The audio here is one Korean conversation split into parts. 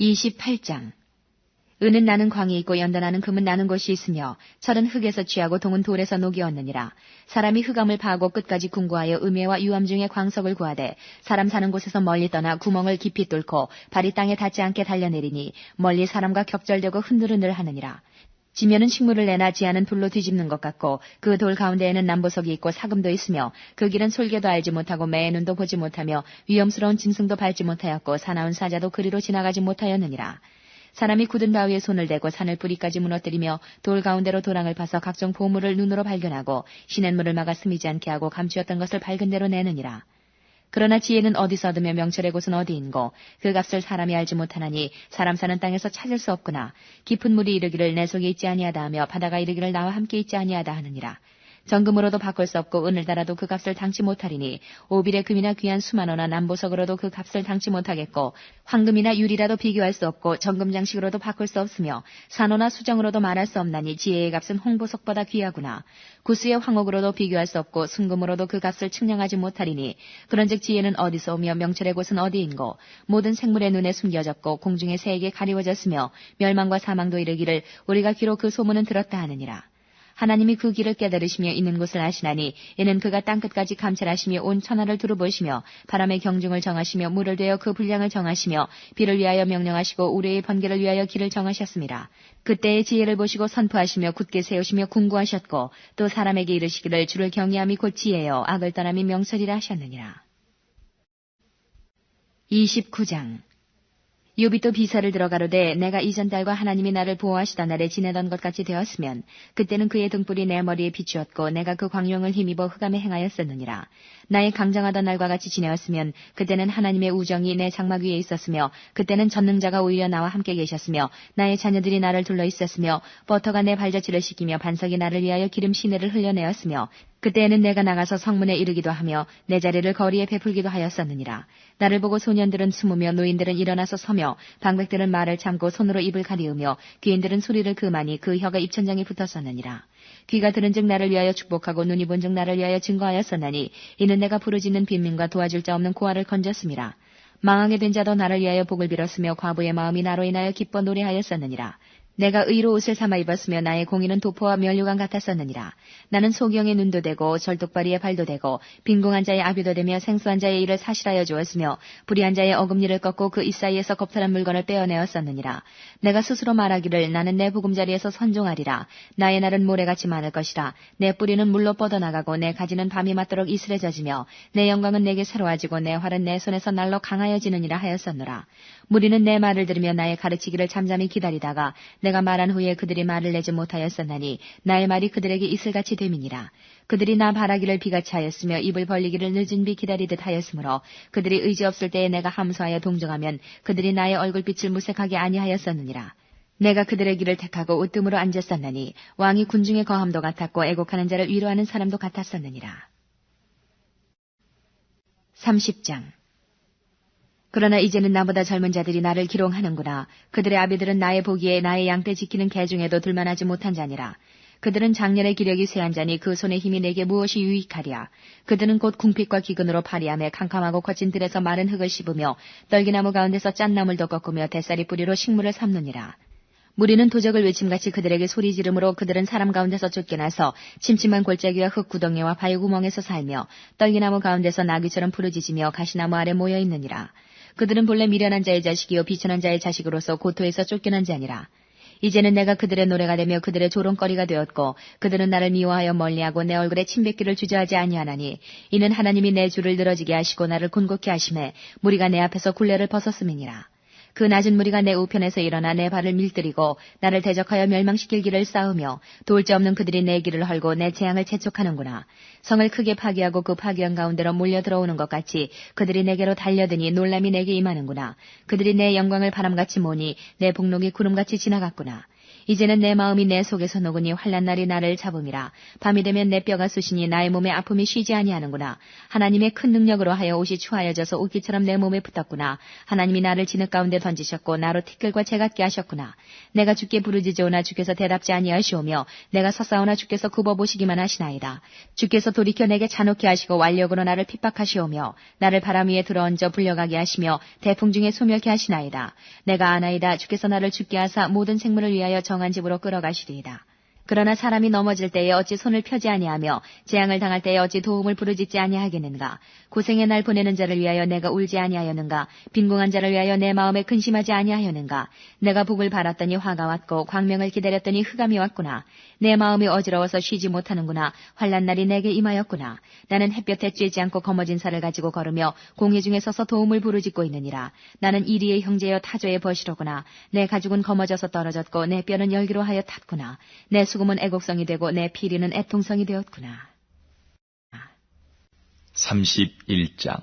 28장. 은은 나는 광이 있고 연단하는 금은 나는 곳이 있으며 철은 흙에서 취하고 동은 돌에서 녹이 얻느니라. 사람이 흑암을 파고 끝까지 궁구하여 음해와 유암 중에 광석을 구하되 사람 사는 곳에서 멀리 떠나 구멍을 깊이 뚫고 발이 땅에 닿지 않게 달려내리니 멀리 사람과 격절되고 흔들흔들 하느니라. 지면은 식물을 내나 지하는 불로 뒤집는 것 같고 그 돌 가운데에는 남보석이 있고 사금도 있으며 그 길은 솔개도 알지 못하고 매의 눈도 보지 못하며 위험스러운 짐승도 밟지 못하였고 사나운 사자도 그리로 지나가지 못하였느니라. 사람이 굳은 바위에 손을 대고 산을 뿌리까지 무너뜨리며 돌 가운데로 도랑을 파서 각종 보물을 눈으로 발견하고 시냇물을 막아 스미지 않게 하고 감추었던 것을 밝은 대로 내느니라. 그러나 지혜는 어디서 얻으며 명철의 곳은 어디인고 그 값을 사람이 알지 못하나니 사람 사는 땅에서 찾을 수 없구나. 깊은 물이 이르기를 내 속에 있지 아니하다 하며 바다가 이르기를 나와 함께 있지 아니하다 하느니라. 정금으로도 바꿀 수 없고 은을 달아도 그 값을 당치 못하리니 오빌의 금이나 귀한 수만호나 남보석으로도 그 값을 당치 못하겠고 황금이나 유리라도 비교할 수 없고 정금 장식으로도 바꿀 수 없으며 산호나 수정으로도 말할 수 없나니 지혜의 값은 홍보석보다 귀하구나. 구스의 황옥으로도 비교할 수 없고 순금으로도 그 값을 측량하지 못하리니 그런즉 지혜는 어디서 오며 명철의 곳은 어디인고 모든 생물의 눈에 숨겨졌고 공중의 새에게 가리워졌으며 멸망과 사망도 이르기를 우리가 귀로 그 소문은 들었다 하느니라. 하나님이 그 길을 깨달으시며 있는 곳을 아시나니 이는 그가 땅끝까지 감찰하시며 온 천하를 두루보시며 바람의 경중을 정하시며 물을 되어 그 분량을 정하시며 비를 위하여 명령하시고 우레의 번개를 위하여 길을 정하셨습니다. 그때의 지혜를 보시고 선포하시며 굳게 세우시며 궁구하셨고 또 사람에게 이르시기를 주를 경외함이 곧 지혜요 악을 떠남이 명철이라 하셨느니라. 29장. 욥이 또 비사를 들어가로되 내가 이전 달과 하나님이 나를 보호하시던 날에 지내던 것 같이 되었으면 그때는 그의 등불이 내 머리에 비추었고 내가 그 광명을 힘입어 흑암에 행하였었느니라. 나의 강정하던 날과 같이 지내었으면 그때는 하나님의 우정이 내 장막 위에 있었으며 그때는 전능자가 오히려 나와 함께 계셨으며 나의 자녀들이 나를 둘러 있었으며 버터가 내 발자취를 씻기며 반석이 나를 위하여 기름 시내를 흘려내었으며 그때에는 내가 나가서 성문에 이르기도 하며 내 자리를 거리에 베풀기도 하였었느니라. 나를 보고 소년들은 숨으며 노인들은 일어나서 서며 방백들은 말을 참고 손으로 입을 가리우며 귀인들은 소리를 금하니 그 혀가 입천장에 붙었었느니라. 귀가 들은즉 나를 위하여 축복하고 눈이 본즉 나를 위하여 증거하였었나니 이는 내가 부르짖는 빈민과 도와줄 자 없는 고아를 건졌음이라. 망하게 된 자도 나를 위하여 복을 빌었으며 과부의 마음이 나로 인하여 기뻐 노래하였었느니라. 내가 의로 옷을 삼아 입었으며 나의 공의는 도포와 면류관 같았었느니라. 나는 소경의 눈도 되고 절뚝발이의 발도 되고 빈궁한 자의 아비도 되며 생수한 자의 일을 사실하여 주었으며 불의한 자의 어금니를 꺾고 그 이사이에서 겁탈한 물건을 빼어내었었느니라. 내가 스스로 말하기를 나는 내 보금자리에서 선종하리라. 나의 날은 모래같이 많을 것이라. 내 뿌리는 물로 뻗어나가고 내 가지는 밤이 맞도록 이슬에 젖으며 내 영광은 내게 새로워지고 내 활은 내 손에서 날로 강하여지느니라 하였었노라. 무리는 내 말을 들으며 나의 가르치기를 잠잠히 기다리다가 내가 말한 후에 그들이 말을 내지 못하였었나니 나의 말이 그들에게 이슬같이 됨이니라. 그들이 나 바라기를 비같이 하였으며 입을 벌리기를 늦은 비 기다리듯 하였으므로 그들이 의지 없을 때에 내가 함소하여 동정하면 그들이 나의 얼굴빛을 무색하게 아니하였었느니라. 내가 그들의 길을 택하고 으뜸으로 앉았었나니 왕이 군중의 거함도 같았고 애곡하는 자를 위로하는 사람도 같았었느니라. 30장. 그러나 이제는 나보다 젊은 자들이 나를 기롱하는구나. 그들의 아비들은 나의 보기에 나의 양떼 지키는 개 중에도 둘만하지 못한 자니라. 그들은 장년의 기력이 쇠한 자니 그 손의 힘이 내게 무엇이 유익하랴. 그들은 곧 궁핍과 기근으로 파리하며 캄캄하고 거친 들에서 마른 흙을 씹으며 떨기나무 가운데서 짠 나물도 꺾으며 대싸리 뿌리로 식물을 삼느니라. 무리는 도적을 외침같이 그들에게 소리 지름으로 그들은 사람 가운데서 쫓겨나서 침침한 골짜기와 흙구덩이와 바위구멍에서 살며 떨기나무 가운데서 나귀처럼 부르짖으며 가시나무 아래 모여 있느니라. 그들은 본래 미련한 자의 자식이요 비천한 자의 자식으로서 고토에서 쫓겨난 자니라. 이제는 내가 그들의 노래가 되며 그들의 조롱거리가 되었고 그들은 나를 미워하여 멀리하고 내 얼굴에 침뱉기를 주저하지 아니하나니 이는 하나님이 내 줄을 늘어지게 하시고 나를 곤곡케 하심에 무리가 내 앞에서 굴레를 벗었음이니라. 그 낮은 무리가 내 우편에서 일어나 내 발을 밀들이고 나를 대적하여 멸망시킬 길을 쌓으며 도울 자 없는 그들이 내 길을 헐고 내 재앙을 재촉하는구나. 성을 크게 파괴하고 그 파괴한 가운데로 몰려 들어오는 것 같이 그들이 내게로 달려드니 놀람이 내게 임하는구나. 그들이 내 영광을 바람같이 모니 내 복록이 구름같이 지나갔구나. 이제는 내 마음이 내 속에서 녹으니 환난날이 나를 잡음이라. 밤이 되면 내 뼈가 쑤시니 나의 몸의 아픔이 쉬지 아니하는구나. 하나님의 큰 능력으로 하여 옷이 추하여져서 옷깃처럼 내 몸에 붙었구나. 하나님이 나를 진흙 가운데 던지셨고 나로 티끌과 재 같게 하셨구나. 내가 주께 부르짖으오나 주께서 대답지 아니하시오며 내가 서싸우나 주께서 굽어보시기만 하시나이다. 주께서 돌이켜 내게 잔혹해 하시고 완력으로 나를 핍박하시오며 나를 바람 위에 들어얹어 불려가게 하시며 대풍 중에 소멸케 하시나이다. 내가 아나이다. 주께서 나를 죽게 하사 모든 생물을 위하여 정한 집으로 끌어가시리이다. 그러나 사람이 넘어질 때에 어찌 손을 펴지 아니하며 재앙을 당할 때에 어찌 도움을 부르짖지 아니하겠는가. 고생의 날 보내는 자를 위하여 내가 울지 아니하였는가. 빈궁한 자를 위하여 내 마음에 근심하지 아니하였는가. 내가 복을 바랐더니 화가 왔고 광명을 기다렸더니 흑암이 왔구나. 내 마음이 어지러워서 쉬지 못하는구나. 환난날이 내게 임하였구나. 나는 햇볕에 쬐지 않고 거머진 살을 가지고 걸으며 공회 중에 서서 도움을 부르짖고 있느니라. 나는 이리의 형제여 타조의 벗이로구나. 내 가죽은 거머져서 떨어졌고 내 뼈는 열기로 하여 탔구나. 내 수금은 애곡성이 되고 내 피리는 애통성이 되었구나. 31장.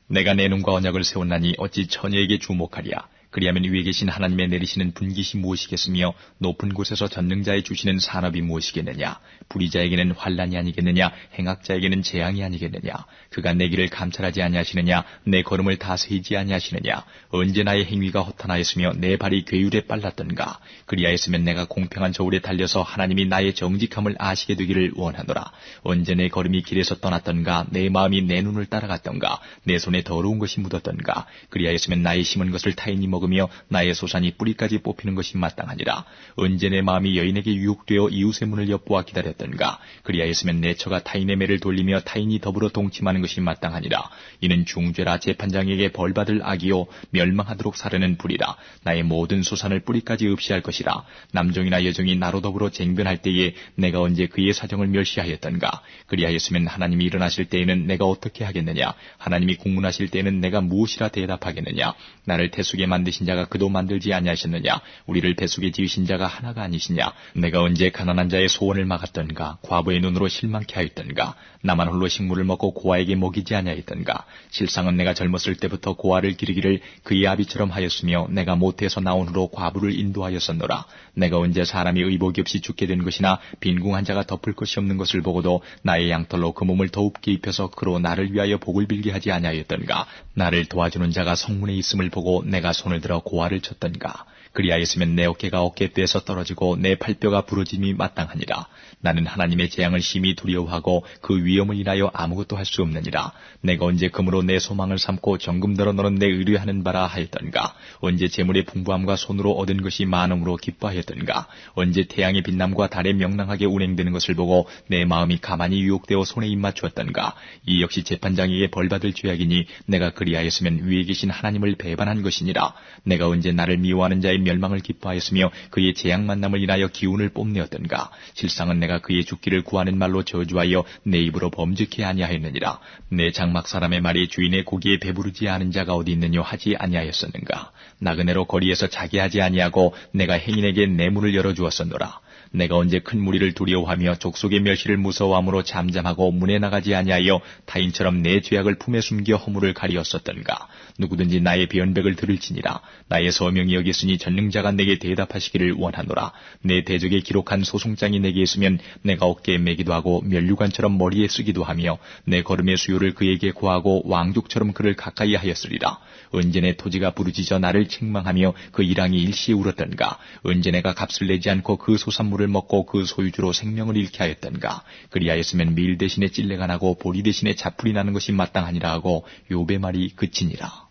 내가 내 눈과 언약을 세웠나니 어찌 처녀에게 주목하랴. 그리하면 위에 계신 하나님의 내리시는 분깃이 무엇이겠으며 높은 곳에서 전능자의 주시는 산업이 무엇이겠느냐. 불의자에게는 환난이 아니겠느냐. 행악자에게는 재앙이 아니겠느냐. 그가 내 길을 감찰하지 아니하시느냐. 내 걸음을 다스리지 아니하시느냐. 언제 나의 행위가 허탄하였으며 내 발이 괴율에 빨랐던가. 그리하였으면 내가 공평한 저울에 달려서 하나님이 나의 정직함을 아시게 되기를 원하노라. 언제 내 걸음이 길에서 떠났던가. 내 마음이 내 눈을 따라갔던가. 내 손에 더러운 것이 묻었던가. 그리하였으면 나의 심은 것을 타인이 먹으며 나의 소산이 뿌리까지 뽑히는 것이 마땅하니라. 언제 내 마음이 여인에게 유혹되어 이웃의 문을 엿보아 기다렸던가. 그리하였으면 내 처가 타인의 매를 돌리며 타인이 더불어 동침하는 것이 마땅하니라. 이는 중죄라. 재판장에게 벌받을 악이요 멸망하도록 사르는 불이라. 나의 모든 소산을 뿌리까지 없이할 것이라. 남종이나 여종이 나로 더불어 쟁변할 때에 내가 언제 그의 사정을 멸시하였던가. 그리하였으면 하나님이 일어나실 때에는 내가 어떻게 하겠느냐. 하나님이 국문하실 때에는 내가 무엇이라 대답하겠느냐. 나를 태숙에 만드신 자가 그도 만들지 아니하셨느냐. 우리를 뱃속에 지으신 자가 하나가 아니시냐. 내가 언제 가난한 자의 소원을 막았던가. 과부의 눈으로 실망케 하였던가. 나만 홀로 식물을 먹고 고아에게 먹이지 아니하였던가. 실상은 내가 젊었을 때부터 고아를 기르기를 그의 아비처럼 하였으며 내가 모태에서 나온 후로 과부를 인도하였었노라. 내가 언제 사람이 의복이 없이 죽게 된 것이나 빈궁한 자가 덮을 것이 없는 것을 보고도 나의 양털로 그 몸을 더웁게 입혀서 그로 나를 위하여 복을 빌게 하지 아니하였던가. 나를 도와주는 자가 성문에 있음을 보고 내가 손을 들어 고아를 쳤던가. 그리하였으면 내 어깨가 어깨뼈에서 떨어지고 내 팔뼈가 부러짐이 마땅하니라. 나는 하나님의 재앙을 심히 두려워하고 그 위험을 인하여 아무것도 할 수 없느니라. 내가 언제 금으로 내 소망을 삼고 정금더러 너는 내 의뢰하는 바라 하였던가. 언제 재물의 풍부함과 손으로 얻은 것이 많음으로 기뻐하였던가. 언제 태양의 빛남과 달의 명랑하게 운행되는 것을 보고 내 마음이 가만히 유혹되어 손에 입맞추었던가. 이 역시 재판장에게 벌받을 죄악이니 내가 그리하였으면 위에 계신 하나님을 배반한 것이니라. 내가 언제 나를 미워하는 자의 멸망을 기뻐하였으며 그의 재앙 만남을 인하여 기운을 뽐내었던가. 실상은 내가 그의 죽기를 구하는 말로 저주하여 내 입으로 범죄케 아니하였느니라. 내 장막 사람의 말이 주인의 고기에 배부르지 않은 자가 어디 있느뇨 하지 아니하였었는가. 나그네로 거리에서 자게 하지 아니하고 내가 행인에게 내 문을 열어주었었노라. 내가 언제 큰 무리를 두려워하며 족속의 멸시를 무서워함으로 잠잠하고 문에 나가지 아니하여 타인처럼 내 죄악을 품에 숨겨 허물을 가리었었던가. 누구든지 나의 변백을 들을지니라. 나의 서명이 여기 있으니 전능자가 내게 대답하시기를 원하노라. 내 대적에 기록한 소송장이 내게 있으면 내가 어깨에 매기도 하고 면류관처럼 머리에 쓰기도 하며 내 걸음의 수요를 그에게 고하고 왕족처럼 그를 가까이 하였으리라. 언제 내 토지가 부르짖어 나를 책망하며 그 일항이 일시에 울었던가. 언제 내가 값을 내지 않고 그 소산물을 먹고 그 소유주로 생명을 잃게 하였던가. 그리하였으면 밀 대신에 찔레가 나고 보리 대신에 자풀이 나는 것이 마땅하니라 하고 욥의 말이 그치니라.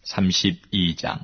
32장.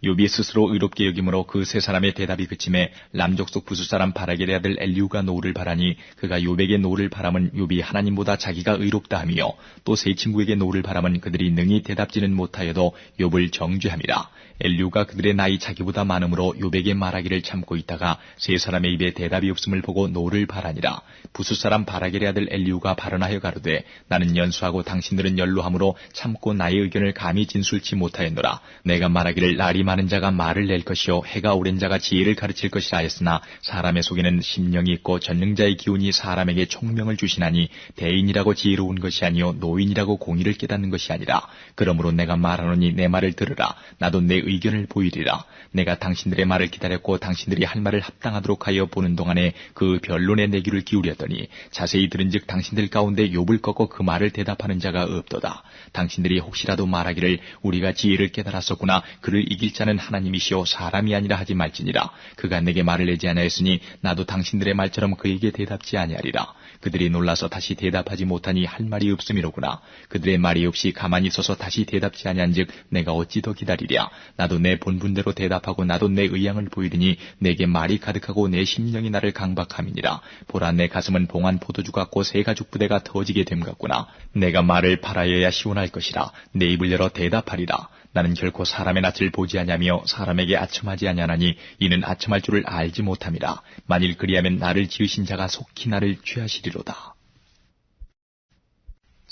욥이 스스로 의롭게 여김으로 그 세 사람의 대답이 그침에 람족속 부수 사람 바라겔의 아들 엘리후가 노를 바라니 그가 욥에게 노를 바람은 욥이 하나님보다 자기가 의롭다 하며 또 세 친구에게 노를 바람은 그들이 능히 대답지는 못하여도 욥을 정죄함이라. 엘리후가 그들의 나이 자기보다 많으므로 욥에게 말하기를 참고 있다가 세 사람의 입에 대답이 없음을 보고 노를 바라니라. 부수 사람 바라겔의 아들 엘리후가 발언하여 가로되 나는 연수하고 당신들은 연로함으로 참고 나의 의견을 감히 진술치 못하였노라. 내가 말하기를 날이 많은 자가 말을 낼 것이요 해가 오랜 자가 지혜를 가르칠 것이라 하였으나 사람의 속에는 심령이 있고 전능자의 기운이 사람에게 총명을 주시나니 대인이라고 지혜로운 것이 아니요 노인이라고 공의를 깨닫는 것이 아니라. 그러므로 내가 말하노니 내 말을 들으라. 나도 내 의견을 보이리라. 내가 당신들의 말을 기다렸고 당신들이 할 말을 합당하도록 하여 보는 동안에 그 변론에 내 귀를 기울였더니 자세히 들은즉 당신들 가운데 욥을 꺾고 그 말을 대답하는 자가 없도다. 당신들이 혹시라도 말하기를 우리가 지혜를 깨달았었구나. 그를 이길 자는 하나님이시오 사람이 아니라 하지 말지니라. 그가 내게 말을 내지 아니하였으니 나도 당신들의 말처럼 그에게 대답지 아니하리라. 그들이 놀라서 다시 대답하지 못하니 할 말이 없음이로구나. 그들의 말이 없이 가만히 서서 다시 대답지 아니한즉 내가 어찌 더 기다리랴. 나도 내 본분대로 대답하고 나도 내 의향을 보이리니 내게 말이 가득하고 내 심령이 나를 강박함이니라. 보라 내 가슴은 봉한 포도주 같고 새 가죽 부대가 터지게 됨 같구나. 내가 말을 팔아여야 시원할 것이라. 내 입을 열어 대답하리라. 나는 결코 사람의 낯을 보지 아니하며 사람에게 아첨하지 아니하나니 이는 아첨할 줄을 알지 못함이라. 만일 그리하면 나를 지으신 자가 속히 나를 취하시리로다.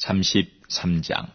33장.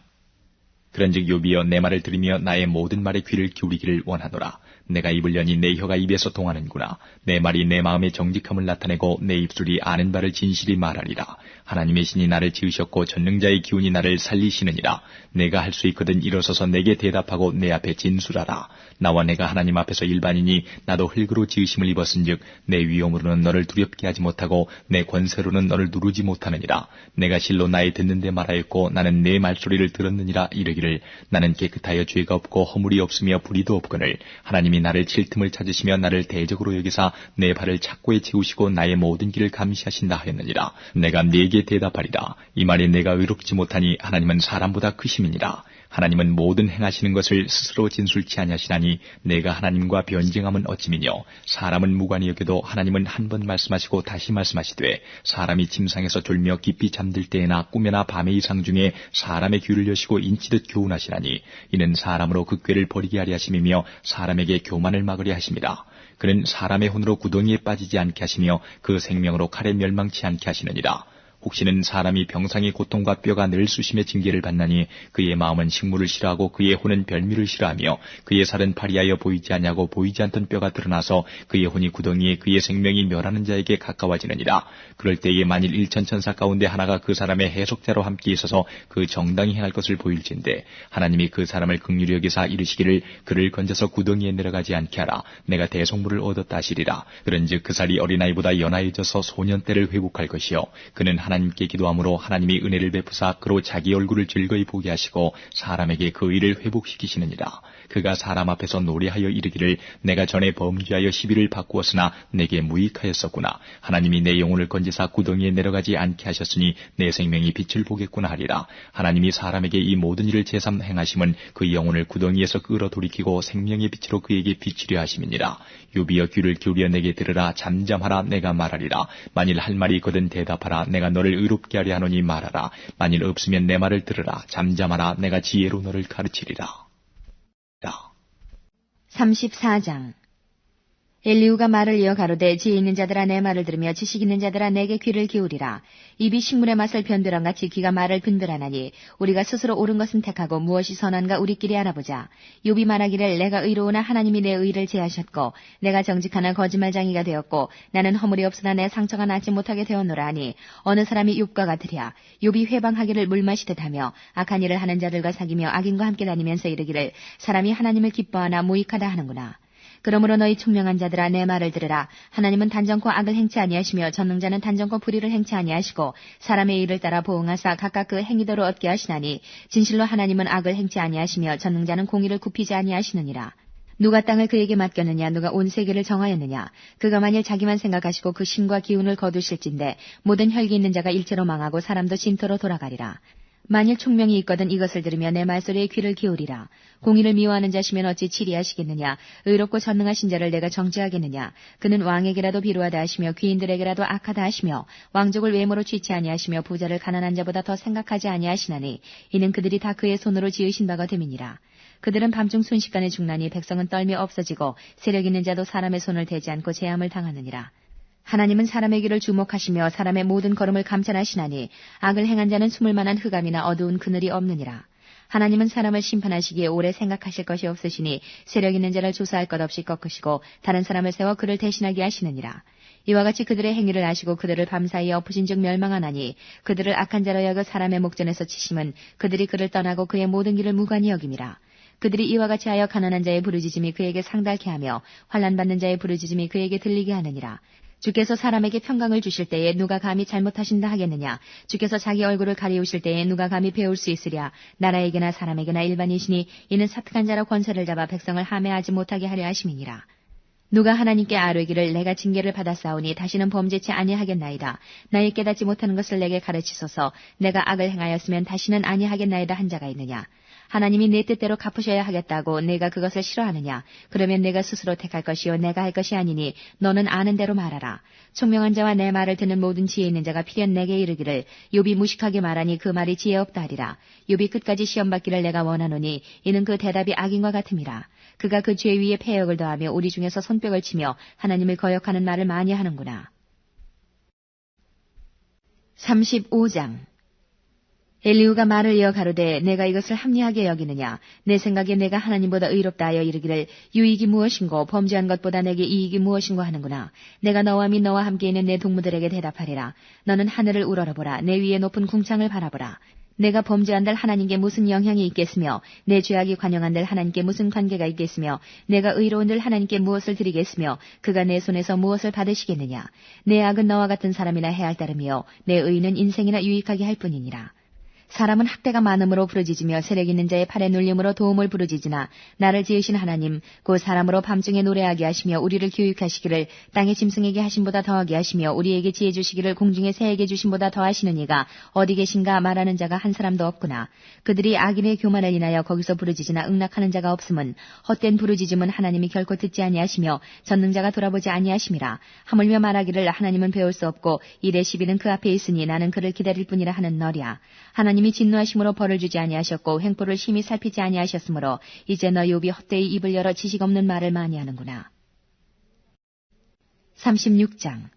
그런즉 욥이여 내 말을 들으며 나의 모든 말에 귀를 기울이기를 원하노라. 내가 입을 여니 내 혀가 입에서 동하는구나. 내 말이 내 마음의 정직함을 나타내고 내 입술이 아는 바를 진실이 말하리라. 하나님의 신이 나를 지으셨고 전능자의 기운이 나를 살리시느니라. 내가 할 수 있거든 일어서서 내게 대답하고 내 앞에 진술하라. 나와 내가 하나님 앞에서 일반이니 나도 흙으로 지으심을 입었은즉 내 위엄으로는 너를 두렵게 하지 못하고 내 권세로는 너를 누르지 못하느니라. 내가 실로 나의 듣는 데 말하였고 나는 내 말소리를 들었느니라. 이르기를 나는 깨끗하여 죄가 없고 허물이 없으며 불의도 없거늘 하나님이 나를 칠 틈을 찾으시며 나를 대적으로 여기사 내 발을 착고에 채우시고 나의 모든 길을 감시하신다 하였느니라. 내가 네게 대답하리라. 이 말이 내가 의롭지 못하니 하나님은 사람보다 크심이니라. 하나님은 모든 행하시는 것을 스스로 진술치 아니하시나니 내가 하나님과 변증함은 어찌미뇨. 사람은 무관히 여겨도 하나님은 한 번 말씀하시고 다시 말씀하시되 사람이 침상에서 졸며 깊이 잠들 때에나 꿈에나 밤의 이상 중에 사람의 귀를 여시고 인치듯 교훈하시나니 이는 사람으로 그 꾀를 버리게 하려 하심이며 사람에게 교만을 막으려 하심이라. 그는 사람의 혼으로 구덩이에 빠지지 않게 하시며 그 생명으로 칼에 멸망치 않게 하시느니라. 혹시는 사람이 병상의 고통과 뼈가 늘 수심의 징계를 받나니 그의 마음은 식물을 싫어하고 그의 혼은 별미를 싫어하며 그의 살은 파리하여 보이지 아니하고 보이지 않던 뼈가 드러나서 그의 혼이 구덩이에 그의 생명이 멸하는 자에게 가까워지느니라. 그럴 때에 만일 일천천사 가운데 하나가 그 사람의 해속자로 함께 있어서 그 정당히 행할 것을 보일진데 하나님이 그 사람을 긍휼히 여기사 이르시기를 그를 건져서 구덩이에 내려가지 않게 하라. 내가 대속물을 얻었다 하시리라. 그런즉 그 살이 어린아이보다 연하여져서 소년 때를 회복할 것이요 그는 하나님께 기도함으로 하나님이 은혜를 베푸사 그로 자기 얼굴을 즐거이 보게 하시고 사람에게 그 의를 회복시키시느니라. 그가 사람 앞에서 노래하여 이르기를 내가 전에 범죄하여 시비를 바꾸었으나 내게 무익하였었구나. 하나님이 내 영혼을 건지사 구덩이에 내려가지 않게 하셨으니 내 생명이 빛을 보겠구나 하리라. 하나님이 사람에게 이 모든 일을 제삼 행하심은 그 영혼을 구덩이에서 끌어 돌이키고 생명의 빛으로 그에게 비치려 하심이니라. 욥이여 귀를 기울여 내게 들으라. 잠잠하라. 내가 말하리라. 만일 할 말이 있거든 대답하라. 내가 너를 의롭게 하려 하노니 말하라. 만일 없으면 내 말을 들으라. 잠잠하라. 내가 지혜로 너를 가르치리라. 34장. 엘리후가 말을 이어 가로되 지혜 있는 자들아 내 말을 들으며 지식 있는 자들아 내게 귀를 기울이라. 입이 식물의 맛을 변두랑같이 귀가 말을 분별하나니 우리가 스스로 옳은 것은 택하고 무엇이 선한가 우리끼리 알아보자. 욥이 말하기를 내가 의로우나 하나님이 내 의를 제하셨고 내가 정직하나 거짓말장이가 되었고 나는 허물이 없으나 내 상처가 낫지 못하게 되었노라 하니 어느 사람이 욥과 같으랴. 욥이 회방하기를 물 마시듯 하며 악한 일을 하는 자들과 사귀며 악인과 함께 다니면서 이르기를 사람이 하나님을 기뻐하나 무익하다 하는구나. 그러므로 너희 총명한 자들아 내 말을 들으라. 하나님은 단정코 악을 행치 아니하시며 전능자는 단정코 불의를 행치 아니하시고 사람의 일을 따라 보응하사 각각 그 행위대로 얻게 하시나니 진실로 하나님은 악을 행치 아니하시며 전능자는 공의를 굽히지 아니하시느니라. 누가 땅을 그에게 맡겼느냐 누가 온 세계를 정하였느냐. 그가 만일 자기만 생각하시고 그 힘과 기운을 거두실진데 모든 혈기 있는 자가 일체로 망하고 사람도 진토로 돌아가리라. 만일 총명이 있거든 이것을 들으며 내 말소리에 귀를 기울이라. 공의를 미워하는 자시면 어찌 치리하시겠느냐. 의롭고 전능하신 자를 내가 정죄하겠느냐. 그는 왕에게라도 비루하다 하시며 귀인들에게라도 악하다 하시며 왕족을 외모로 취치 아니하시며 부자를 가난한 자보다 더 생각하지 아니하시나니 이는 그들이 다 그의 손으로 지으신 바가 됨이니라. 그들은 밤중 순식간에 죽나니 백성은 떨며 없어지고 세력 있는 자도 사람의 손을 대지 않고 재함을 당하느니라. 하나님은 사람의 길을 주목하시며 사람의 모든 걸음을 감찰하시나니 악을 행한 자는 숨을 만한 흑암이나 어두운 그늘이 없느니라. 하나님은 사람을 심판하시기에 오래 생각하실 것이 없으시니 세력 있는 자를 조사할 것 없이 꺾으시고 다른 사람을 세워 그를 대신하게 하시느니라. 이와 같이 그들의 행위를 아시고 그들을 밤사이에 엎으신즉 멸망하나니 그들을 악한 자로 여겨 사람의 목전에서 치심은 그들이 그를 떠나고 그의 모든 길을 무관히 여김이라. 그들이 이와 같이 하여 가난한 자의 부르짖음이 그에게 상달케 하며 환난받는 자의 부르짖음이 그에게 들리게 하느니라. 주께서 사람에게 평강을 주실 때에 누가 감히 잘못하신다 하겠느냐. 주께서 자기 얼굴을 가리우실 때에 누가 감히 배울 수 있으랴. 나라에게나 사람에게나 일반이시니 이는 사특한 자로 권세를 잡아 백성을 함해하지 못하게 하려 하심이니라. 누가 하나님께 아뢰기를 내가 징계를 받았사오니 다시는 범죄치 아니하겠나이다. 나의 깨닫지 못하는 것을 내게 가르치소서. 내가 악을 행하였으면 다시는 아니하겠나이다 한 자가 있느냐. 하나님이 내 뜻대로 갚으셔야 하겠다고 내가 그것을 싫어하느냐. 그러면 내가 스스로 택할 것이요 내가 할 것이 아니니 너는 아는 대로 말하라. 총명한 자와 내 말을 듣는 모든 지혜 있는 자가 필연 내게 이르기를 욥이 무식하게 말하니 그 말이 지혜 없다 하리라. 욥이 끝까지 시험받기를 내가 원하노니 이는 그 대답이 악인과 같음이라. 그가 그 죄 위에 폐역을 더하며 우리 중에서 손뼉을 치며 하나님을 거역하는 말을 많이 하는구나. 35장 엘리후가 말을 이어 가로되 내가 이것을 합리하게 여기느냐. 내 생각에 내가 하나님보다 의롭다 하여 이르기를 유익이 무엇인고 범죄한 것보다 내게 이익이 무엇인고 하는구나. 내가 너와 및 너와 함께 있는 내 동무들에게 대답하리라. 너는 하늘을 우러러보라. 내 위에 높은 궁창을 바라보라. 내가 범죄한들 하나님께 무슨 영향이 있겠으며 내 죄악이 관영한들 하나님께 무슨 관계가 있겠으며 내가 의로운들 하나님께 무엇을 드리겠으며 그가 내 손에서 무엇을 받으시겠느냐. 내 악은 너와 같은 사람이나 해할 따름이요 내 의는 인생이나 유익하게 할 뿐이니라. 사람은 학대가 많음으로 부르짖으며 세력 있는 자의 팔에 눌림으로 도움을 부르짖으나 나를 지으신 하나님 곧 사람으로 밤중에 노래하게 하시며 우리를 교육하시기를 땅의 짐승에게 하심보다 더하게 하시며 우리에게 지혜 주시기를 공중의 새에게 주심보다 더하시는 이가 어디 계신가 말하는 자가 한 사람도 없구나. 그들이 악인의 교만을 인하여 거기서 부르짖으나 응낙하는 자가 없음은 헛된 부르짖음은 하나님이 결코 듣지 아니하시며 전능자가 돌아보지 아니하심이라. 하물며 말하기를 하나님은 배울 수 없고 일의 시비는 그 앞에 있으니 나는 그를 기다릴 뿐이라 하는 너랴. 하나님이 진노하심으로 벌을 주지 아니하셨고 횡포를 심히 살피지 아니하셨으므로 이제 너 욥이 헛되이 입을 열어 지식 없는 말을 많이 하는구나. 36장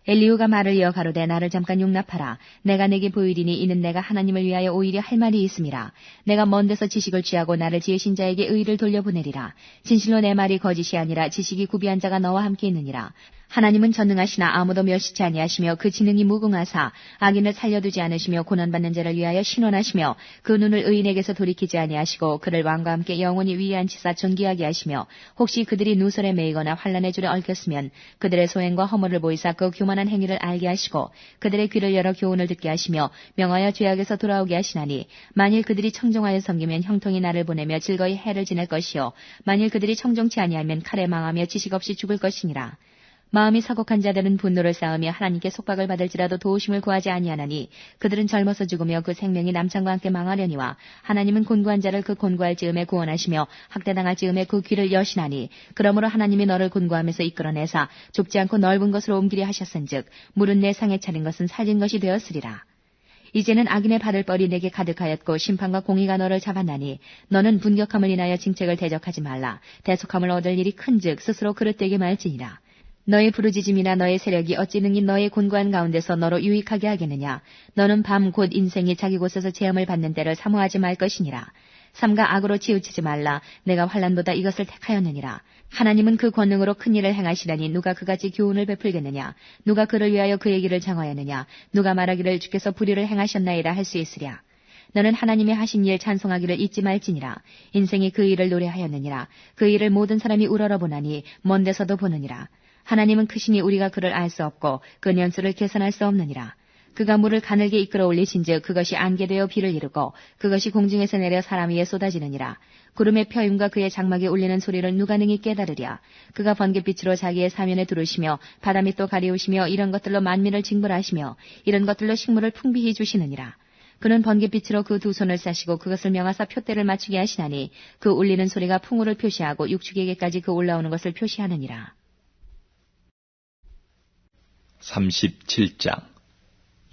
엘리후가 말을 이어 가로되 나를 잠깐 용납하라. 내가 내게 보이리니 이는 내가 하나님을 위하여 오히려 할 말이 있음이라. 내가 먼 데서 지식을 취하고 나를 지으신 자에게 의를 돌려보내리라. 진실로 내 말이 거짓이 아니라 지식이 구비한 자가 너와 함께 있느니라. 하나님은 전능하시나 아무도 멸시치 아니하시며 그 지능이 무궁하사 악인을 살려두지 않으시며 고난받는 자를 위하여 신원하시며 그 눈을 의인에게서 돌이키지 아니하시고 그를 왕과 함께 영원히 위에 앉히사 존귀하게 하시며 혹시 그들이 누설에 매이거나 환난의 줄에 얽혔으면 그들의 소행과 허물을 보이사 그 교만한 행위를 알게 하시고 그들의 귀를 열어 교훈을 듣게 하시며 명하여 죄악에서 돌아오게 하시나니 만일 그들이 청종하여 섬기면 형통이 나를 보내며 즐거이 해를 지낼 것이요 만일 그들이 청종치 아니하면 칼에 망하며 지식 없이 죽을 것이니라. 마음이 사곡한 자들은 분노를 쌓으며 하나님께 속박을 받을지라도 도우심을 구하지 아니하나니 그들은 젊어서 죽으며 그 생명이 남창과 함께 망하려니와 하나님은 곤고한 자를 그 곤고할 즈음에 구원하시며 학대당할 즈음에 그 귀를 여시나니 그러므로 하나님이 너를 곤고함에서 이끌어내사 좁지 않고 넓은 것으로 옮기려 하셨은즉 물은 내 상에 차린 것은 살린 것이 되었으리라. 이제는 악인의 받을 뻘이 내게 가득하였고 심판과 공의가 너를 잡았나니 너는 분격함을 인하여 징책을 대적하지 말라. 대속함을 얻을 일이 큰즉 스스로 그릇되게 말지니라. 너의 부르짖음이나 너의 세력이 어찌 능히 너의 곤고한 가운데서 너로 유익하게 하겠느냐. 너는 밤 곧 인생이 자기 곳에서 재험을 받는 때를 사모하지 말 것이니라. 삼가 악으로 치우치지 말라. 내가 환난보다 이것을 택하였느니라. 하나님은 그 권능으로 큰 일을 행하시다니 누가 그같이 교훈을 베풀겠느냐. 누가 그를 위하여 그의 길을 장하였느냐. 누가 말하기를 주께서 불의를 행하셨나이다 할 수 있으랴. 너는 하나님의 하신 일 찬송하기를 잊지 말지니라. 인생이 그 일을 노래하였느니라. 그 일을 모든 사람이 우러러보나니 먼 데서도 보느니라. 하나님은 크시니 우리가 그를 알 수 없고 그 년수를 계산할 수 없느니라. 그가 물을 가늘게 이끌어 올리신즉 그것이 안개되어 비를 이루고 그것이 공중에서 내려 사람 위에 쏟아지느니라. 구름의 펴임과 그의 장막에 울리는 소리를 누가 능히 깨달으랴. 그가 번갯빛으로 자기의 사면에 두르시며 바다 밑도 가리우시며 이런 것들로 만민을 징벌하시며 이런 것들로 식물을 풍비히 주시느니라. 그는 번갯빛으로 그 두 손을 싸시고 그것을 명하사 표대를 맞추게 하시나니 그 울리는 소리가 풍우를 표시하고 육축에게까지 그 올라오는 것을 표시하느니라. 37장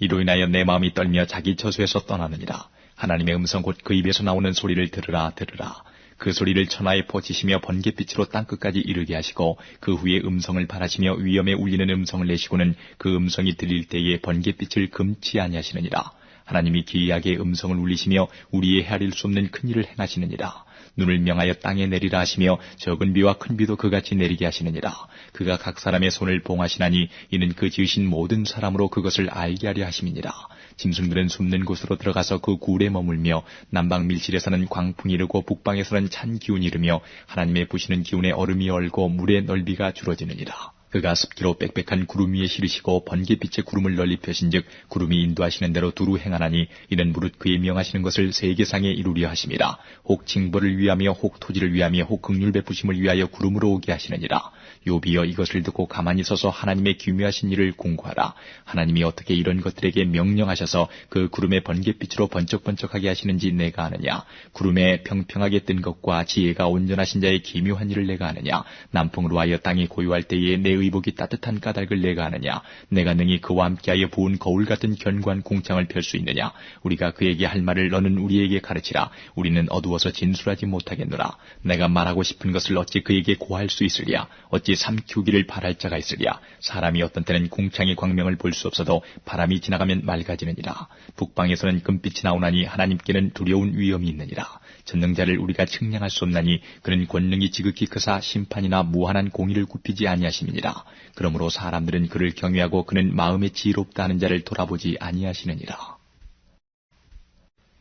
이로 인하여 내 마음이 떨며 자기 저수에서 떠나느니라. 하나님의 음성 곧 그 입에서 나오는 소리를 들으라 들으라. 그 소리를 천하에 퍼지시며 번갯빛으로 땅끝까지 이르게 하시고 그 후에 음성을 발하시며 위엄에 울리는 음성을 내시고는 그 음성이 들릴 때에 번갯빛을 금치 아니하시느니라. 하나님이 기이하게 음성을 울리시며 우리의 헤아릴 수 없는 큰 일을 행하시느니라. 눈을 명하여 땅에 내리라 하시며 적은 비와 큰 비도 그같이 내리게 하시느니라. 그가 각 사람의 손을 봉하시나니 이는 그 지으신 모든 사람으로 그것을 알게 하려 하심이니라. 짐승들은 숨는 곳으로 들어가서 그 굴에 머물며 남방 밀실에서는 광풍이 이르고 북방에서는 찬 기운이 이르며 하나님의 부시는 기운에 얼음이 얼고 물의 넓이가 줄어지느니라. 그가 습기로 빽빽한 구름 위에 실으시고 번개빛의 구름을 널리 펴신즉 구름이 인도하시는 대로 두루 행하나니 이는 무릇 그의 명하시는 것을 세계상에 이루려 하심이라. 혹 징벌을 위하며 혹 토지를 위하며 혹 긍휼 베푸심을 위하여 구름으로 오게 하시느니라. 욥이여 이것을 듣고 가만히 서서 하나님의 기묘하신 일을 공고하라. 하나님이 어떻게 이런 것들에게 명령하셔서 그 구름의 번개빛으로 번쩍번쩍하게 하시는지 내가 아느냐. 구름에 평평하게 뜬 것과 지혜가 온전하신 자의 기묘한 일을 내가 아느냐. 남풍으로 하여 땅이 고요할 때에 내 의복이 따뜻한 까닭을 내가 아느냐. 내가 능히 그와 함께하여 부은 거울 같은 견고한 궁창을 펼 수 있느냐. 우리가 그에게 할 말을 너는 우리에게 가르치라. 우리는 어두워서 진술하지 못하겠노라. 내가 말하고 싶은 것을 어찌 그에게 고할 수 있으랴. 어찌 삼키우기를 바랄 자가 있으랴. 사람이 어떤 때는 궁창의 광명을 볼 수 없어도 바람이 지나가면 맑아지느니라. 북방에서는 금빛이 나오나니 하나님께는 두려운 위엄이 있느니라. 전능자를 우리가 측량할 수 없나니 그는 권능이 지극히 크사 심판이나 무한한 공의를 굽히지 아니하심이니라. 그러므로 사람들은 그를 경외하고 그는 마음에 지혜롭다 하는 자를 돌아보지 아니하시느니라.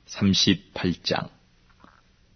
38장.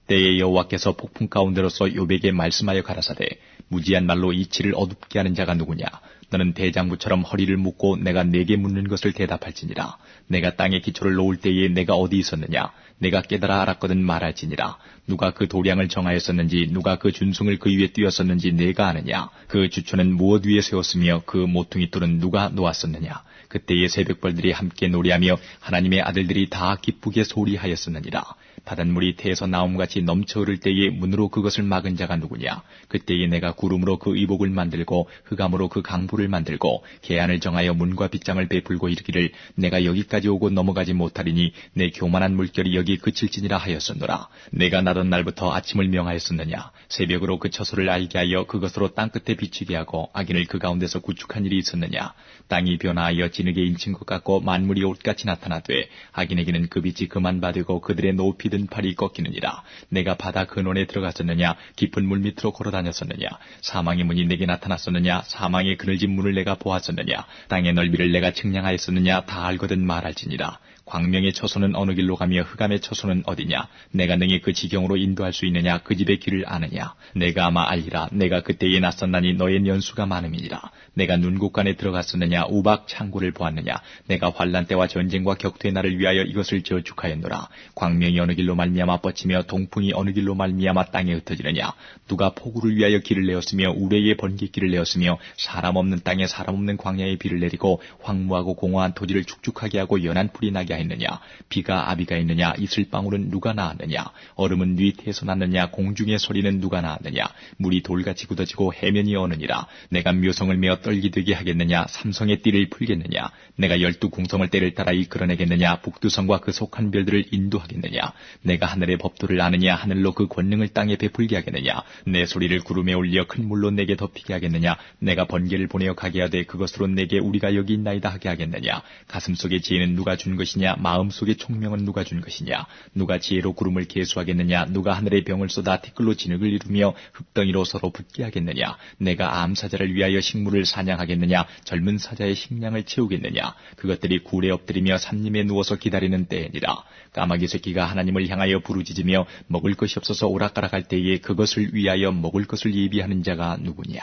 때에 여호와께서 폭풍 가운데로서 욥에게 말씀하여 가라사대 무지한 말로 이치를 어둡게 하는 자가 누구냐. 너는 대장부처럼 허리를 묶고 내가 네게 묻는 것을 대답할지니라. 내가 땅에 기초를 놓을 때에 내가 어디 있었느냐. 내가 깨달아 알았거든 말할지니라. 누가 그 도량을 정하였었는지 누가 그 준승을 그 위에 띄웠었는지 내가 아느냐. 그 주초는 무엇 위에 세웠으며 그 모퉁이 돌은 누가 놓았었느냐. 그때의 새벽벌들이 함께 노래하며 하나님의 아들들이 다 기쁘게 소리하였었느니라. 바닷물이 태에서 나옴같이 넘쳐 흐를 때에 문으로 그것을 막은 자가 누구냐. 그때에 내가 구름으로 그 의복을 만들고 흑암으로 그 강보를 만들고 계안을 정하여 문과 빗장을 베풀고 이르기를 내가 여기까지 오고 넘어가지 못하리니 내 교만한 물결이 여기 그칠지니라 하였었노라. 내가 나던 날부터 아침을 명하였었느냐. 새벽으로 그 처소를 알게 하여 그것으로 땅끝에 비치게 하고 악인을 그 가운데서 구축한 일이 있었느냐. 땅이 변화하여 진흙에 인친 것 같고 만물이 옷같이 나타나되 악인에게는 그 빛이 그만 받고 그들의 높이 든 팔이 꺾이느니라. 내가 바다 근원에 들어갔었느냐. 깊은 물 밑으로 걸어다녔었느냐. 사망의 문이 내게 나타났었느냐. 사망의 그늘진 문을 내가 보았었느냐. 땅의 넓이를 내가 측량하였었느냐. 다 알거든 말할지니라. 광명의 처소는 어느 길로 가며 흑암의 처소는 어디냐. 내가 능히 그 지경으로 인도할 수 있느냐. 그 집의 길을 아느냐. 내가 아마 알리라. 내가 그때에 낯섰나니 너의 연수가 많음이니라. 내가 눈곳간에 들어갔었느냐. 우박 창고를 보았느냐. 내가 환난 때와 전쟁과 격투의 날을 위하여 이것을 저축하였노라. 광명이 어느 길로 말미암아 뻗치며 동풍이 어느 길로 말미암아 땅에 흩어지느냐. 누가 폭우를 위하여 길을 내었으며 우레의 번개길을 내었으며 사람 없는 땅에 사람 없는 광야에 비를 내리고 황무하고 공허한 토지를 축축하게 하고 연한 풀이 나게 하였느냐. 비가 아비가 있느냐. 이슬방울은 누가 낳았느냐. 얼음은 뉘태에서 났느냐. 공중의 소리는 누가 낳았느냐. 물이 돌같이 굳어지고 해면이 어느니라. 내가 묘성을 메어 떨기되게 하겠느냐. 삼성의 띠를 풀겠느냐. 내가 12궁성을 때를 따라 이끌어내겠느냐. 북두성과 그 속한 별들을 인도하겠느냐. 내가 하늘의 법도를 아느냐. 하늘로 그 권능을 땅에 베풀게 하겠느냐. 내 소리를 구름에 올려 큰 물로 내게 덮이게 하겠느냐. 내가 번개를 보내어 가게 하되 그것으로 내게 우리가 여기 있나이다 하게 하겠느냐. 가슴속의 지혜는 누가 준 것이냐. 마음속의 총명은 누가 준 것이냐. 누가 지혜로 구름을 계수하겠느냐. 누가 하늘의 병을 쏟아 티끌로 진흙을 이루며 흙덩이로 서로 붙게 하겠느냐. 내가 암사자를 위하여 식물을 사냥하겠느냐. 젊은 사자의 식량을 채우겠느냐. 그것들이 굴에 엎드리며 산림에 누워서 기다리는 때이니라. 까마귀 새끼가 하나님을 향하여 부르짖으며 먹을 것이 없어서 오락가락할 때에 그것을 위하여 먹을 것을 예비하는 자가 누구냐.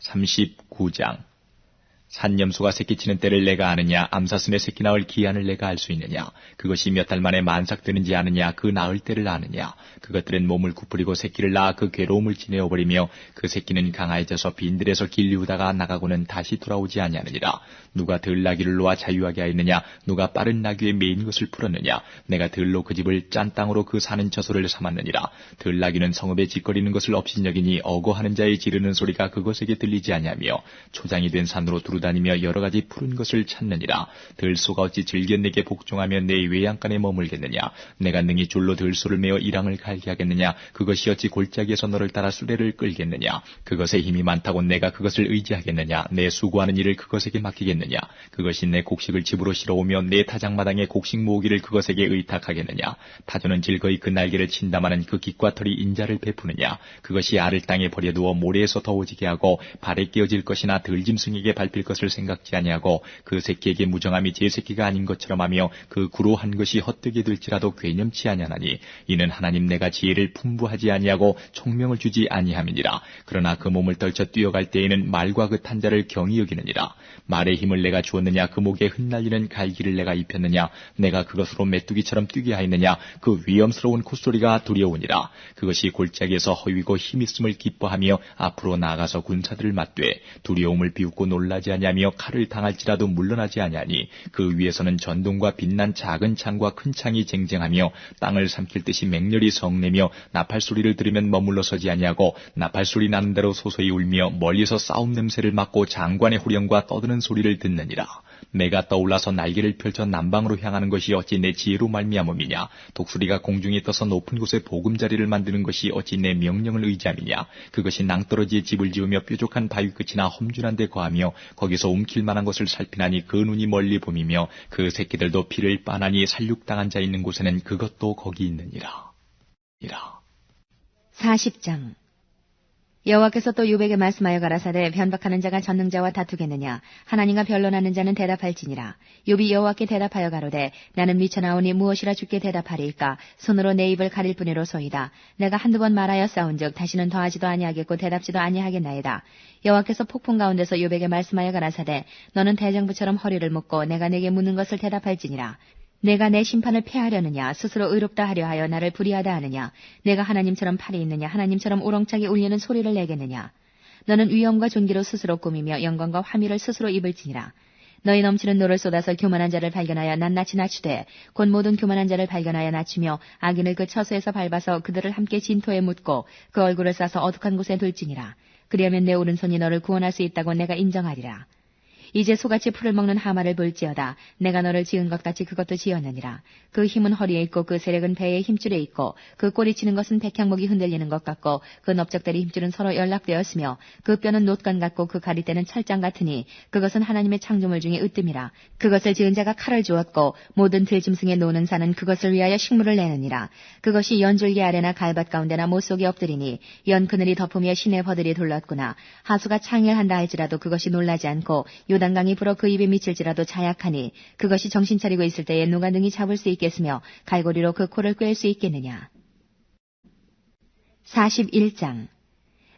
39장. 산염소가 새끼치는 때를 내가 아느냐. 암사슴의 새끼 낳을 기한을 내가 알 수 있느냐. 그것이 몇 달 만에 만삭되는지 아느냐. 그 낳을 때를 아느냐. 그것들은 몸을 구부리고 새끼를 낳아 그 괴로움을 지내어버리며 그 새끼는 강하여져서 빈들에서 길리우다가 나가고는 다시 돌아오지 아니하느니라. 누가 들나귀를 놓아 자유하게 하였느냐. 누가 빠른 나귀에 메인 것을 풀었느냐. 내가 들로 그 집을 짠 땅으로 그 사는 처소를 삼았느니라. 들나귀는 성읍에 짓거리는 것을 업신여기니 어거하는 자의 지르는 소리가 그것에게 들리지 아니하며 초장이 된 산으로 두루다니며 다니며 여러 가지 푸른 것을 찾느니라. 들소가 어찌 즐겨 내게 복종하며 내 외양간에 머물겠느냐. 내가 능히 줄로 들소를 메어 이랑을 갈게 하겠느냐. 그것이 어찌 골짜기에서 너를 따라 수레를 끌겠느냐. 그것에 힘이 많다고 내가 그것을 의지하겠느냐. 내 수고하는 일을 그것에게 맡기겠느냐. 그것이 내 곡식을 집으로 실어오며 내 타작마당에 곡식 모으기를 그것에게 의탁하겠느냐. 타조는 즐거이 그 날개를 친다마는 그 깃과 털이 인자를 베푸느냐. 그것이 알을 땅에 버려두어 모래에서 더워지게 하고 발에 끼어질 것이나 들짐승에게 밟힐 것을 생각지 아니하고 그 새끼에게 무정함이 제 새끼가 아닌 것처럼 하며 그 구로 한 것이 헛되게 될지라도 괴념치 아니하나니 이는 하나님 내가 지혜를 풍부하지 아니하고 총명을 주지 아니함이니라. 그러나 그 몸을 떨쳐 뛰어갈 때에는 말과 그 탄자를 경히 여기느니라. 말의 힘을 내가 주었느냐. 그 목에 흩날리는 갈기를 내가 입혔느냐. 내가 그것으로 메뚜기처럼 뛰게 하였느냐. 그 위험스러운 콧소리가 두려우니라. 그것이 골짜기에서 허위고 힘있음을 기뻐하며 앞으로 나아가서 군사들을 맞되 두려움을 비웃고 놀라지 아니하며 칼을 당할지라도 물러나지 아니하니 그 위에서는 전동과 빛난 작은 창과 큰 창이 쟁쟁하며 땅을 삼킬 듯이 맹렬히 성내며 나팔 소리를 들으면 머물러 서지 아니하고 나팔 소리 나는 대로 소소히 울며 멀리서 싸움 냄새를 맡고 장관의 후령과 떠드는 소리를 듣느니라. 내가 떠올라서 날개를 펼쳐 남방으로 향하는 것이 어찌 내 지혜로 말미암음이냐. 독수리가 공중에 떠서 높은 곳에 보금자리를 만드는 것이 어찌 내 명령을 의지함이냐. 그것이 낭떠러지에 집을 지으며 뾰족한 바위 끝이나 험준한 데 거하며 거기서 움킬 만한 것을 살피나니 그 눈이 멀리 봄이며 그 새끼들도 피를 빠나니 살육당한 자 있는 곳에는 그것도 거기 있느니라. 40장. 여호와께서 또 욥에게 말씀하여 가라사대 변박하는 자가 전능자와 다투겠느냐. 하나님과 변론하는 자는 대답할지니라. 욥이 여호와께 대답하여 가로되 나는 미쳐나오니 무엇이라 주께 대답하리이까. 손으로 내 입을 가릴 뿐이로소이다. 내가 한두 번 말하여 싸운즉 다시는 더하지도 아니하겠고 대답지도 아니하겠나이다. 여호와께서 폭풍 가운데서 욥에게 말씀하여 가라사대 너는 대장부처럼 허리를 묶고 내가 내게 묻는 것을 대답할지니라. 내가 내 심판을 폐하려느냐. 스스로 의롭다 하려 하여 나를 불의하다 하느냐. 내가 하나님처럼 팔이 있느냐. 하나님처럼 우렁차게 울리는 소리를 내겠느냐. 너는 위엄과 존귀로 스스로 꾸미며 영광과 화미를 스스로 입을지니라. 너희 넘치는 노를 쏟아서 교만한 자를 발견하여 낱낱이 낮추되 곧 모든 교만한 자를 발견하여 낮추며 악인을 그 처소에서 밟아서 그들을 함께 진토에 묻고 그 얼굴을 싸서 어둑한 곳에 둘지니라. 그리하면 내 오른손이 너를 구원할 수 있다고 내가 인정하리라. 이제 소같이 풀을 먹는 하마를 볼지어다. 내가 너를 지은 것 같이 그것도 지었느니라. 그 힘은 허리에 있고 그 세력은 배의 힘줄에 있고 그 꼬리치는 것은 백향목이 흔들리는 것 같고 그 넓적다리 힘줄은 서로 연락되었으며 그 뼈는 놋간 같고 그 가리대는 철장 같으니 그것은 하나님의 창조물 중에 으뜸이라. 그것을 지은 자가 칼을 주었고 모든 들짐승의 노는 사는 그것을 위하여 식물을 내느니라. 그것이 연줄기 아래나 갈밭 가운데나 못 속에 엎드리니 연 그늘이 덮으며 시내 버들이 둘렀구나. 하수가 창렬한다 할지라도 그것이 놀라지 않고 요단강이 불어 그 입에 미칠지라도 자약하니 그것이 정신 차리고 있을 때에 누가 능히 잡을 수 있겠으며 갈고리로 그 코를 꿰을 수 있겠느냐. 41장.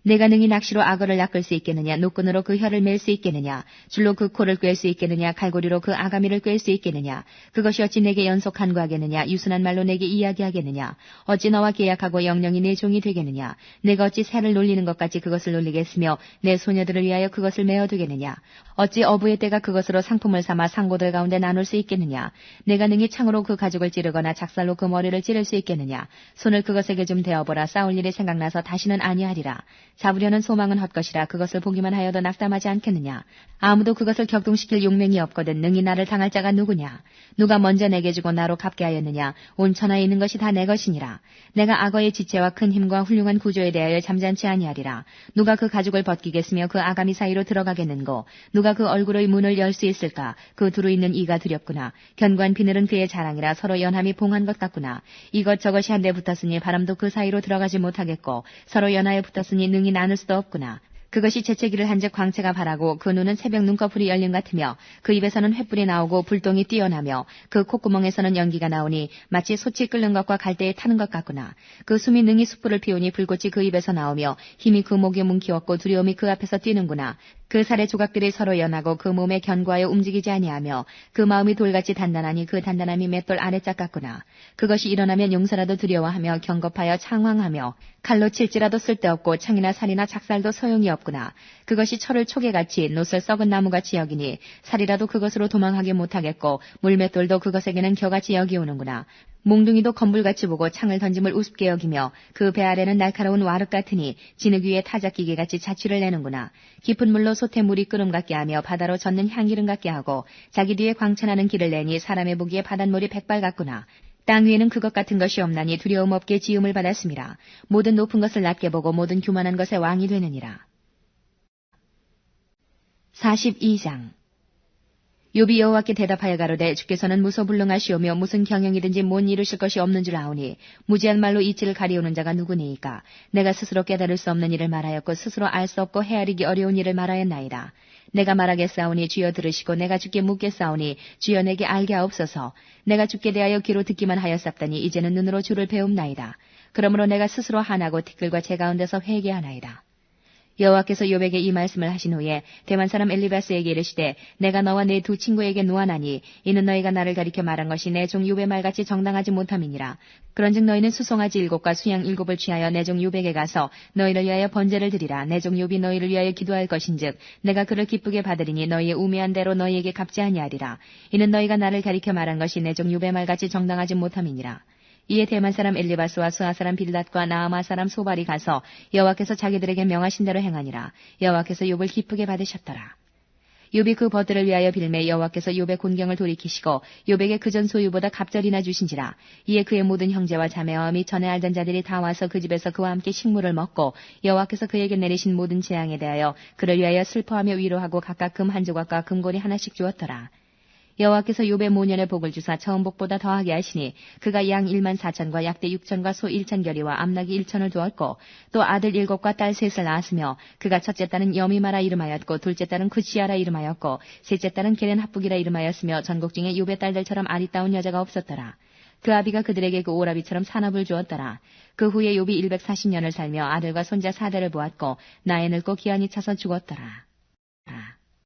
내가 능히 낚시로 악어를 낚을 수 있겠느냐. 노끈으로 그 혀를 맬 수 있겠느냐. 줄로 그 코를 꿰을 수 있겠느냐. 갈고리로 그 아가미를 꿰을 수 있겠느냐. 그것이 어찌 내게 연속 간구하겠느냐. 유순한 말로 내게 이야기하겠느냐. 어찌 너와 계약하고 영영이 내 종이 되겠느냐. 내가 어찌 새를 놀리는 것 같이 그것을 놀리겠으며 내 소녀들을 위하여 그것을 메어두겠느냐. 어찌 어부의 때가 그것으로 상품을 삼아 상고들 가운데 나눌 수 있겠느냐. 내가 능히 창으로 그 가죽을 찌르거나 작살로 그 머리를 찌를 수 있겠느냐. 손을 그것에게 좀 대어보라. 싸울 일이 생각나서 다시는 아니하리라. 잡으려는 소망은 헛것이라. 그것을 보기만 하여도 낙담하지 않겠느냐. 아무도 그것을 격동시킬 용맹이 없거든. 능히 나를 당할 자가 누구냐. 누가 먼저 내게 주고 나로 갚게 하였느냐. 온 천하에 있는 것이 다 내 것이니라. 내가 악어의 지체와 큰 힘과 훌륭한 구조에 대하여 잠잠치 아니하리라. 누가 그 가죽을 벗기겠으며 그 아가미 사이로 들어가겠는고. 누가 그 얼굴의 문을 열 수 있을까. 그 두루 있는 이가 두렵구나. 견고한 비늘은 그의 자랑이라. 서로 연함이 봉한 것 같구나. 이것저것이 한데 붙었으니 바람도 그 사이로 들어가지 못하겠고 서로 연하에 붙었으니 능히 나눌 수도 없구나. 그것이 재채기를 한즉 광채가 바라고 그 눈은 새벽 눈꺼풀이 열림 같으며 그 입에서는 횃불이 나오고 불똥이 뛰어나며 그 콧구멍에서는 연기가 나오니 마치 솥이 끓는 것과 갈대에 타는 것 같구나. 그 숨이 능히 숯불을 피우니 불꽃이 그 입에서 나오며 힘이 그 목에 뭉키었고 두려움이 그 앞에서 뛰는구나. 그 살의 조각들이 서로 연하고 그 몸에 견고하여 움직이지 아니하며 그 마음이 돌같이 단단하니 그 단단함이 맷돌 아래짝 같구나. 그것이 일어나면 용서라도 두려워하며 경겁하여 창황하며 칼로 칠지라도 쓸데없고 창이나 살이나 작살도 소용이 없구나. 그것이 철을 초계같이 놋을 썩은 나무같이 여기니 살이라도 그것으로 도망하게 못하겠고 물맷돌도 그것에게는 겨같이 여기오는구나. 몽둥이도 건불같이 보고 창을 던짐을 우습게 여기며 그 배 아래는 날카로운 와륵 같으니 진흙 위에 타작기계같이 자취를 내는구나. 깊은 물로 솥에 물이 끓음 같게 하며 바다로 젓는 향기름 같게 하고 자기 뒤에 광천하는 길을 내니 사람의 보기에 바닷물이 백발 같구나. 땅 위에는 그것 같은 것이 없나니 두려움 없게 지음을 받았습니다. 모든 높은 것을 낮게 보고 모든 교만한 것의 왕이 되느니라. 42장 욥이 여호와께 대답하여 가로되 주께서는 무소불능하시오며 무슨 경영이든지 못 이루실 것이 없는 줄 아오니 무지한 말로 이치를 가리우는 자가 누구니이까. 내가 스스로 깨달을 수 없는 일을 말하였고 스스로 알 수 없고 헤아리기 어려운 일을 말하였나이다. 내가 말하겠사오니 주여 들으시고 내가 주께 묻겠사오니 주여 내게 알게 하옵소서. 내가 주께 대하여 귀로 듣기만 하였사더니 이제는 눈으로 주를 배움나이다. 그러므로 내가 스스로 한하고 티끌과 제 가운데서 회개하나이다. 여호와께서 욥에게 이 말씀을 하신 후에 대만 사람 엘리바스에게 이르시되 내가 너와 네 두 친구에게 노하나니 이는 너희가 나를 가리켜 말한 것이 내 종 욥의 말같이 정당하지 못함이니라. 그런즉 너희는 수송아지 7과 수양 7을 취하여 내 종 욥에게 가서 너희를 위하여 번제를 드리라. 내 종 욥이 너희를 위하여 기도할 것인즉 내가 그를 기쁘게 받으리니 너희의 우매한 대로 너희에게 갚지 아니하리라. 이는 너희가 나를 가리켜 말한 것이 내 종 욥의 말같이 정당하지 못함이니라. 이에 대만 사람 엘리바스와 수아 사람 빌닷과 나아마 사람 소발이 가서 여호와께서 자기들에게 명하신 대로 행하니라. 여호와께서 욥을 기쁘게 받으셨더라. 욥이 그 벗들을 위하여 빌매 여호와께서 욥의 곤경을 돌이키시고 욥에게 그전 소유보다 갑절이나 주신지라. 이에 그의 모든 형제와 자매와 및 전에 알던 자들이 다 와서 그 집에서 그와 함께 식물을 먹고 여호와께서 그에게 내리신 모든 재앙에 대하여 그를 위하여 슬퍼하며 위로하고 각각 금 한 조각과 금고리 하나씩 주었더라. 여호와께서 욥의 모년의 복을 주사 처음 복보다 더하게 하시니 그가 양 14,000과 약대 6,000과 소 1,000결이와 암낙이 1,000을 두었고 또 아들 7과 딸 3을 낳았으며 그가 첫째 딸은 여미마라 이름하였고 둘째 딸은 구시아라 이름하였고 셋째 딸은 게렌 합북이라 이름하였으며 전국 중에 욥의 딸들처럼 아리따운 여자가 없었더라. 그 아비가 그들에게 그 오라비처럼 산업을 주었더라. 그 후에 욥이 140년을 살며 아들과 손자 4대를 보았고 나이 늙고 기한이 차서 죽었더라.